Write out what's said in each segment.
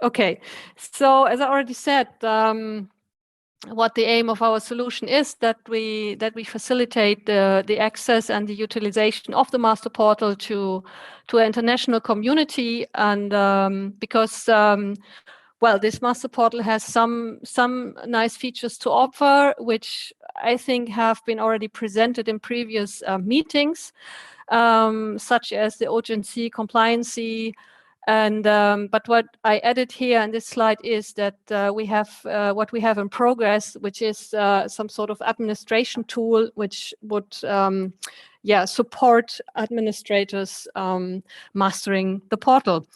Okay, so as I already said, what the aim of our solution is that we facilitate the access and the utilization of the Masterportal to an international community, and because well, this Masterportal has some nice features to offer, which I think have been already presented in previous meetings, such as the urgency, compliancy. And but what I added here in this slide is that we have what we have in progress, which is some sort of administration tool, which would support administrators mastering the portal.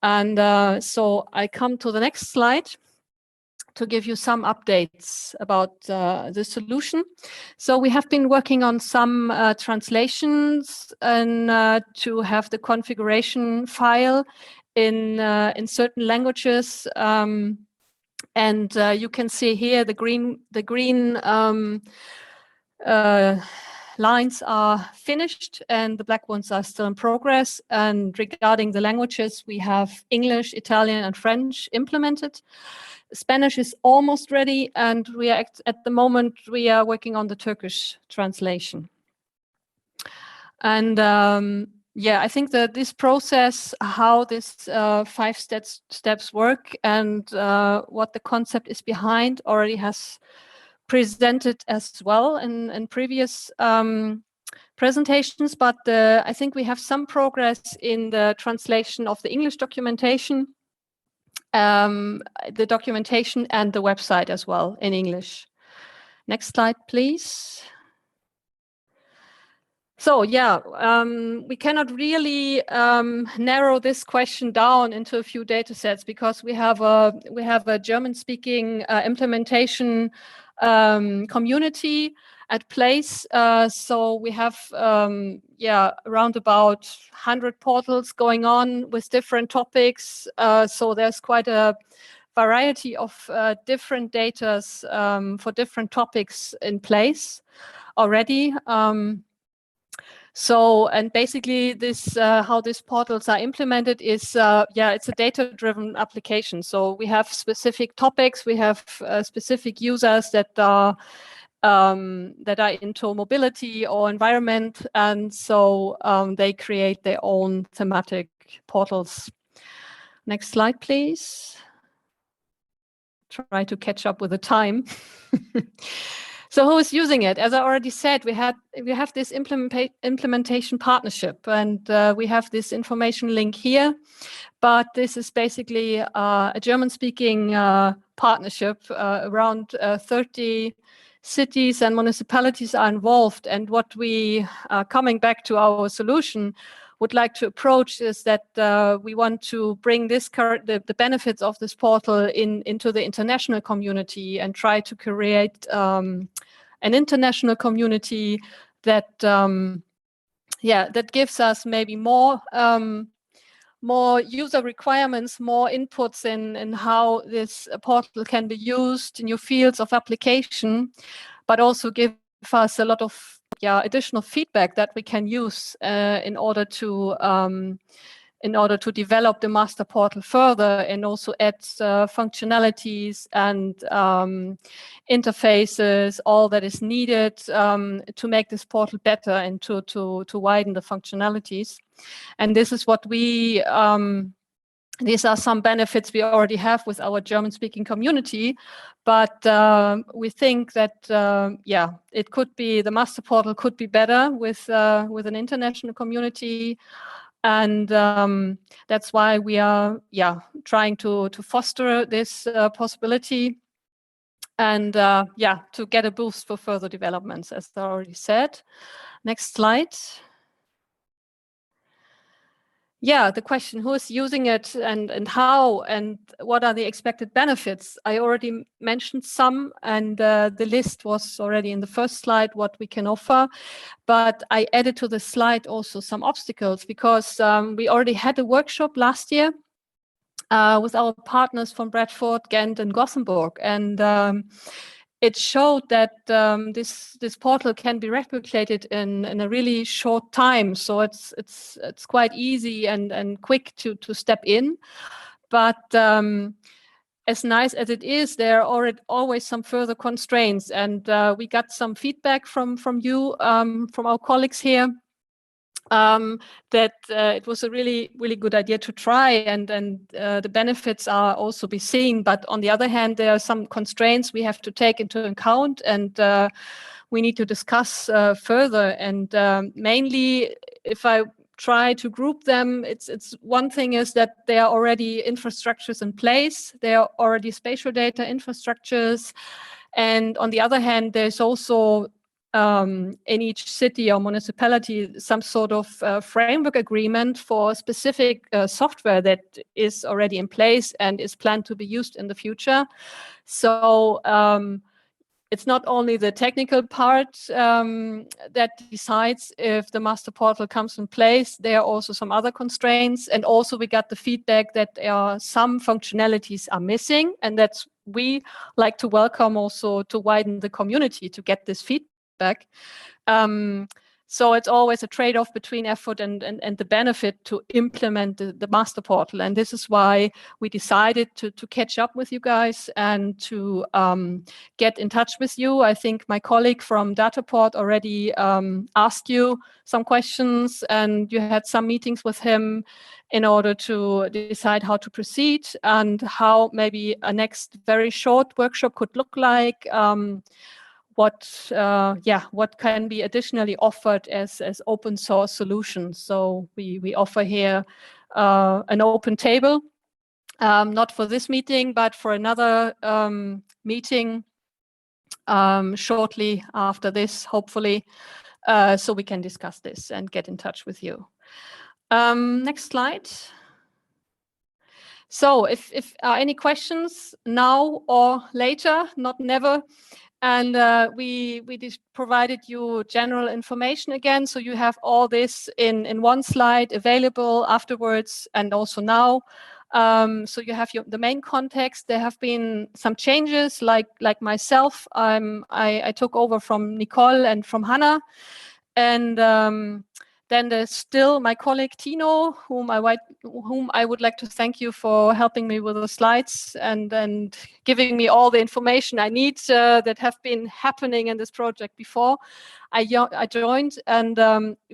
And so I come to the next slide to give you some updates about the solution. So we have been working on some translations and to have the configuration file in certain languages. And you can see here the green lines are finished and the black ones are still in progress. And regarding the languages, we have English, Italian, and French implemented. Spanish is almost ready, and we are at the moment we are working on the Turkish translation. And I think that this process, how this 5 steps work, and what the concept is behind, already has presented as well in previous presentations. But I think we have some progress in the translation of the English documentation. The documentation and the website as well in English. Next slide, please. So we cannot really narrow this question down into a few data sets because we have a German-speaking implementation community at place. So we have around about 100 portals going on with different topics. So there's quite a variety of different data for different topics in place already. So, and basically this, how these portals are implemented is, it's a data-driven application. So we have specific topics, we have specific users that are into mobility or environment, and so they create their own thematic portals. Next slide, please. Try to catch up with the time. So who is using it? As I already said, we have this implementation partnership, and we have this information link here. But this is basically a German-speaking partnership. Around 30 cities and municipalities are involved. And what we, coming back to our solution, would like to approach is that we want to bring the benefits of this portal into the international community and try to create an international community that that gives us maybe more user requirements, more inputs in how this portal can be used, new fields of application, but also give us a lot of additional feedback that we can use in order to develop the Masterportal further and also add functionalities and interfaces, all that is needed to make this portal better and to widen the functionalities. And this is what we these are some benefits we already have with our German-speaking community, but we think that it could be, the Masterportal could be better with an international community, and that's why we are trying to foster this possibility and to get a boost for further developments, as I already said. Next slide. The question, who is using it and how and what are the expected benefits? I already mentioned some, and the list was already in the first slide what we can offer. But I added to the slide also some obstacles because we already had a workshop last year with our partners from Bradford, Ghent, and Gothenburg. And it showed that this portal can be replicated in a really short time. So it's quite easy and quick to step in. But as nice as it is, there are always some further constraints, and we got some feedback from you, from our colleagues here, that it was a really good idea to try, and the benefits are also be seen. But on the other hand, there are some constraints we have to take into account, and we need to discuss further. And mainly, if I try to group them, it's one thing is that there are already infrastructures in place. There are already spatial data infrastructures. And on the other hand, there's also in each city or municipality some sort of framework agreement for specific software that is already in place and is planned to be used in the future. So it's not only the technical part that decides if the master portal comes in place. There are also some other constraints. And also we got the feedback that some functionalities are missing, and that's we like to welcome also to widen the community to get this feedback. So it's always a trade-off between effort and the benefit to implement the master portal. And this is why we decided to catch up with you guys and to get in touch with you. I think my colleague from Dataport already asked you some questions, and you had some meetings with him in order to decide how to proceed and how maybe a next very short workshop could look like. What can be additionally offered as open source solutions. So we offer here an open table, not for this meeting, but for another meeting shortly after this, hopefully, so we can discuss this and get in touch with you. Next slide. So if any questions now or later, not never. And we provided you general information again, so you have all this in one slide available afterwards and also now. So you have the main context. There have been some changes, like myself. I took over from Nicole and from Hannah, and then there's still my colleague Tino, whom I would like to thank you for helping me with the slides and giving me all the information I need that have been happening in this project before I joined. And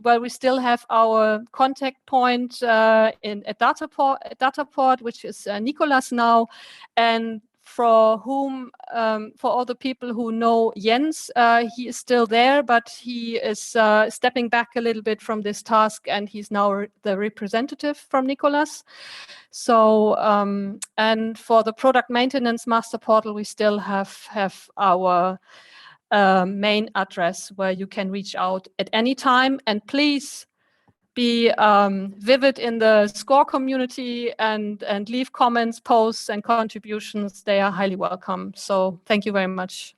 well, we still have our contact point at Dataport, which is Nicolas now, and for all the people who know Jens, he is still there, but he is stepping back a little bit from this task, and he's now the representative from Nicolas. So, and for the product maintenance master portal, we still have our main address where you can reach out at any time. And please be vivid in the SCORE community and leave comments, posts, and contributions. They are highly welcome. So thank you very much.